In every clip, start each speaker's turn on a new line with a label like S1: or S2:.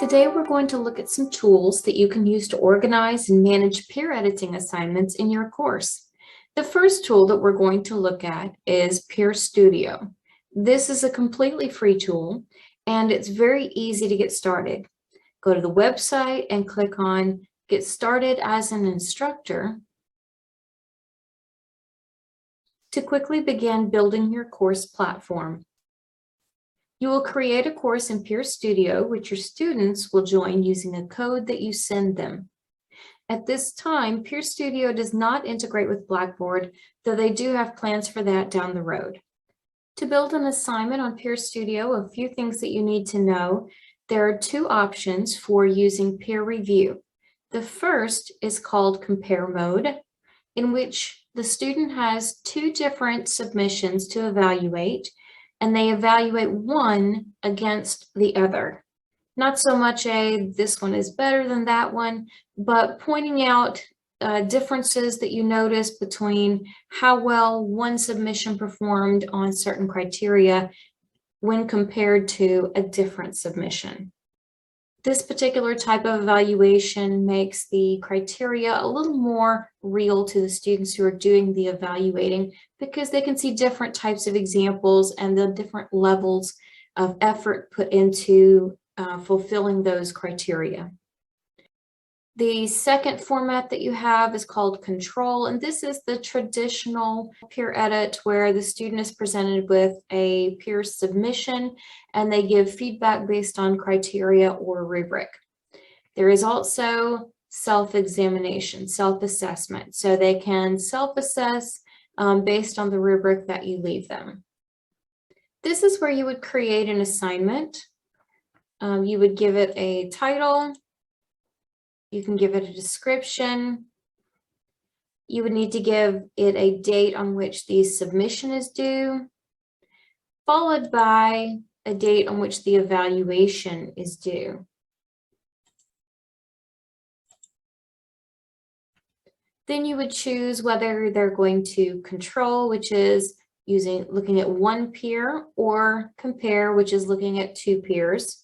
S1: Today we're going to look at some tools that you can use to organize and manage peer editing assignments in your course. The first tool that we're going to look at is Peer Studio. This is a completely free tool and it's very easy to get started. Go to the website and click on Get Started as an Instructor to quickly begin building your course platform. You will create a course in Peer Studio, which your students will join using a code that you send them. At this time, Peer Studio does not integrate with Blackboard, though they do have plans for that down the road. To build an assignment on Peer Studio, a few things that you need to know. There are two options for using peer review. The first is called Compare Mode, in which the student has two different submissions to evaluate, and they evaluate one against the other. Not so much this one is better than that one, but pointing out differences that you notice between how well one submission performed on certain criteria when compared to a different submission. This particular type of evaluation makes the criteria a little more real to the students who are doing the evaluating, because they can see different types of examples and the different levels of effort put into fulfilling those criteria. The second format that you have is called Control, and this is the traditional peer edit where the student is presented with a peer submission and they give feedback based on criteria or rubric. There is also self-examination, self-assessment, so they can self-assess based on the rubric that you leave them. This is where you would create an assignment. You would give it a title. You can give it a description. You would need to give it a date on which the submission is due, followed by a date on which the evaluation is due. Then you would choose whether they're going to control, which is looking at one peer, or compare, which is looking at two peers.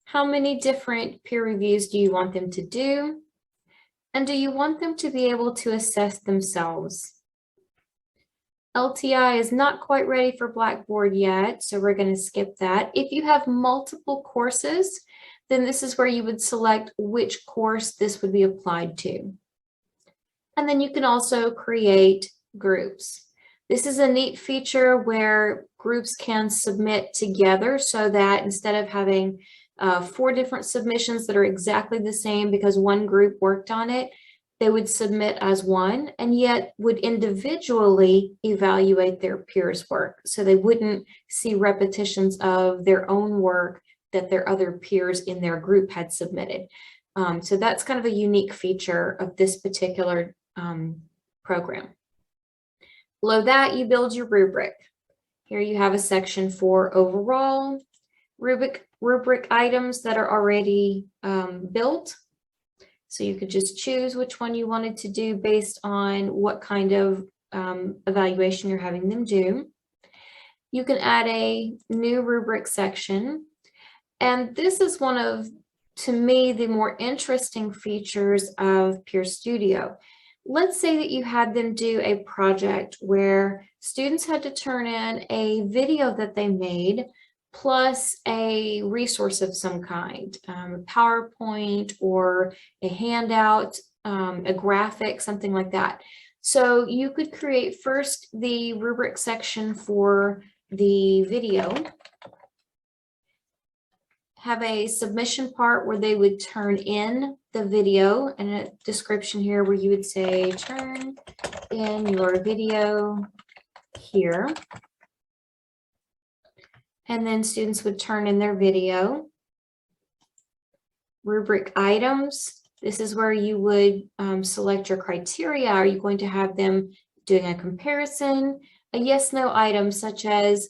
S1: How many different peer reviews do you want them to do? And do you want them to be able to assess themselves? LTI is not quite ready for Blackboard yet, so we're going to skip that. If you have multiple courses, then this is where you would select which course this would be applied to. And then you can also create groups. This is a neat feature where groups can submit together, so that instead of having 4 different submissions that are exactly the same because one group worked on it, they would submit as one and yet would individually evaluate their peers' work. So they wouldn't see repetitions of their own work that their other peers in their group had submitted. So that's kind of a unique feature of this particular program. Below that, you build your rubric. Here you have a section for overall rubric items that are already built. So you could just choose which one you wanted to do based on what kind of evaluation you're having them do. You can add a new rubric section. And this is one of, to me, the more interesting features of Peer Studio. Let's say that you had them do a project where students had to turn in a video that they made plus a resource of some kind, a PowerPoint or a handout, a graphic, something like that. So you could create first the rubric section for the video, have a submission part where they would turn in the video, and a description here where you would say, turn in your video here. And then students would turn in their video. Rubric items. This is where you would select your criteria. Are you going to have them doing a comparison? A yes/no item, such as,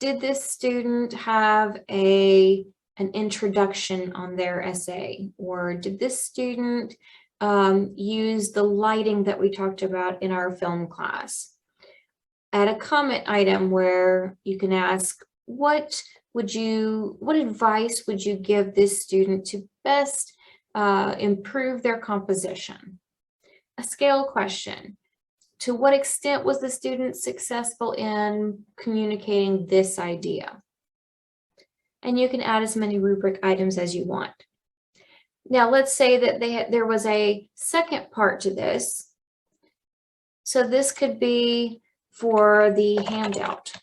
S1: did this student have an introduction on their essay? Or did this student use the lighting that we talked about in our film class? Add a comment item where you can ask, what what advice would you give this student to best improve their composition? A scale question. To what extent was the student successful in communicating this idea? And you can add as many rubric items as you want. Now, let's say that there was a second part to this. So this could be for the handout.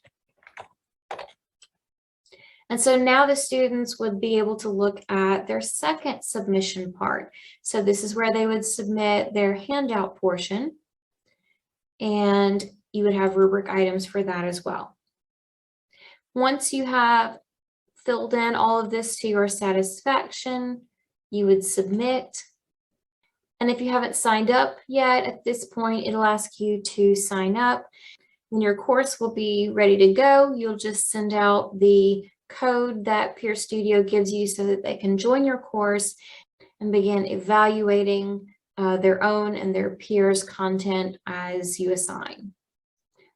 S1: And so now the students would be able to look at their second submission part. So this is where they would submit their handout portion, and you would have rubric items for that as well. Once you have filled in all of this to your satisfaction, you would submit. And if you haven't signed up yet, at this point, it'll ask you to sign up. When your course will be ready to go, you'll just send out the code that Peer Studio gives you so that they can join your course and begin evaluating their own and their peers' content as you assign.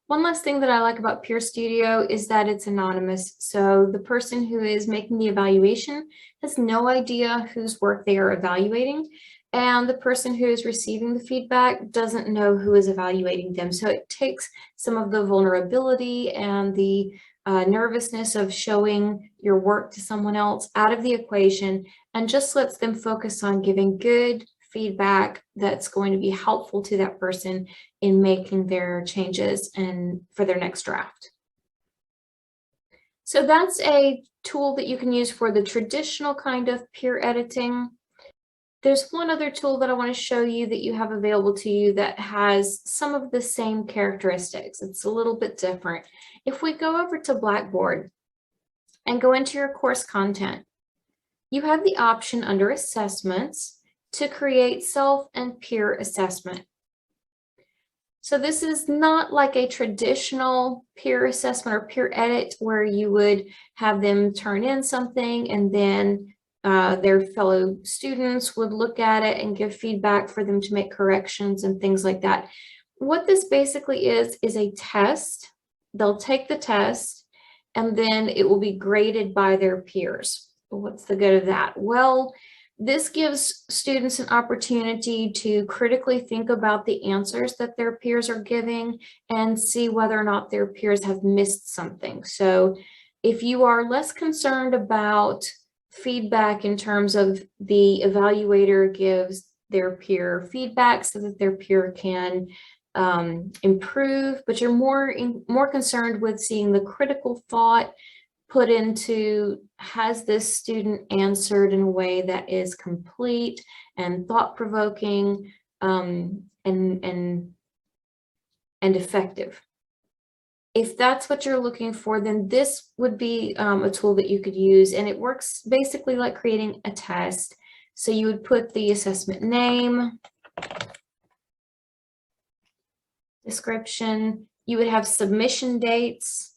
S1: One last thing that I like about Peer Studio is that it's anonymous. So the person who is making the evaluation has no idea whose work they are evaluating, and the person who is receiving the feedback doesn't know who is evaluating them. So it takes some of the vulnerability and the nervousness of showing your work to someone else out of the equation, and just lets them focus on giving good feedback that's going to be helpful to that person in making their changes and for their next draft. So that's a tool that you can use for the traditional kind of peer editing. There's one other tool that I want to show you that you have available to you that has some of the same characteristics. It's a little bit different. If we go over to Blackboard and go into your course content, you have the option under Assessments to create self and peer assessment. So this is not like a traditional peer assessment or peer edit where you would have them turn in something and then their fellow students would look at it and give feedback for them to make corrections and things like that. What this basically is a test. They'll take the test and then it will be graded by their peers. What's the good of that? Well, this gives students an opportunity to critically think about the answers that their peers are giving and see whether or not their peers have missed something. So if you are less concerned about feedback in terms of the evaluator gives their peer feedback so that their peer can improve, but you're more concerned with seeing the critical thought put into, has this student answered in a way that is complete and thought-provoking and effective. If that's what you're looking for, then this would be a tool that you could use, and it works basically like creating a test. So you would put the assessment name, description, you would have submission dates,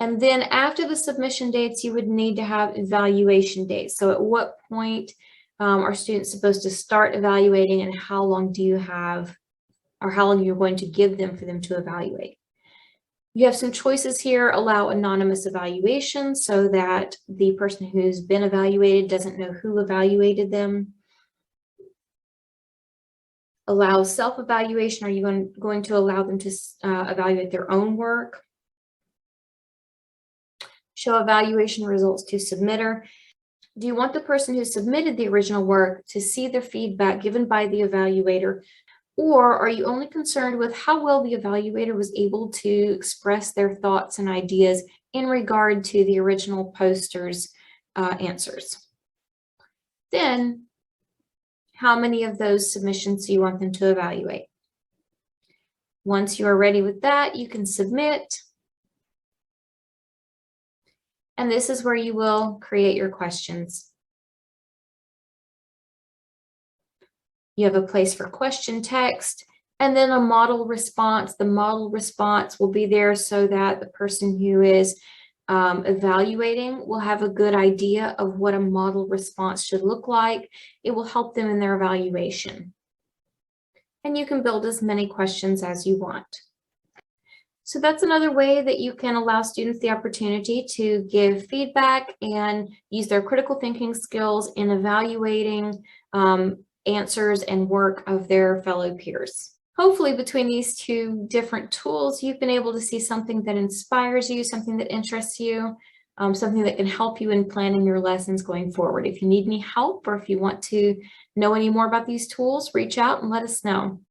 S1: and then after the submission dates, you would need to have evaluation dates. So at what point are students supposed to start evaluating, and how long do you have, or how long you're going to give them for them to evaluate? You have some choices here. Allow anonymous evaluation so that the person who's been evaluated doesn't know who evaluated them. Allow self-evaluation. Are you going to allow them to evaluate their own work? Show evaluation results to submitter. Do you want the person who submitted the original work to see the feedback given by the evaluator? Or are you only concerned with how well the evaluator was able to express their thoughts and ideas in regard to the original poster's answers? Then, how many of those submissions do you want them to evaluate? Once you are ready with that, you can submit. And this is where you will create your questions. You have a place for question text, and then a model response. The model response will be there so that the person who is evaluating will have a good idea of what a model response should look like. It will help them in their evaluation. And you can build as many questions as you want. So that's another way that you can allow students the opportunity to give feedback and use their critical thinking skills in evaluating answers and work of their fellow peers. Hopefully, between these two different tools, you've been able to see something that inspires you, something that interests you, something that can help you in planning your lessons going forward. If you need any help or if you want to know any more about these tools, reach out and let us know.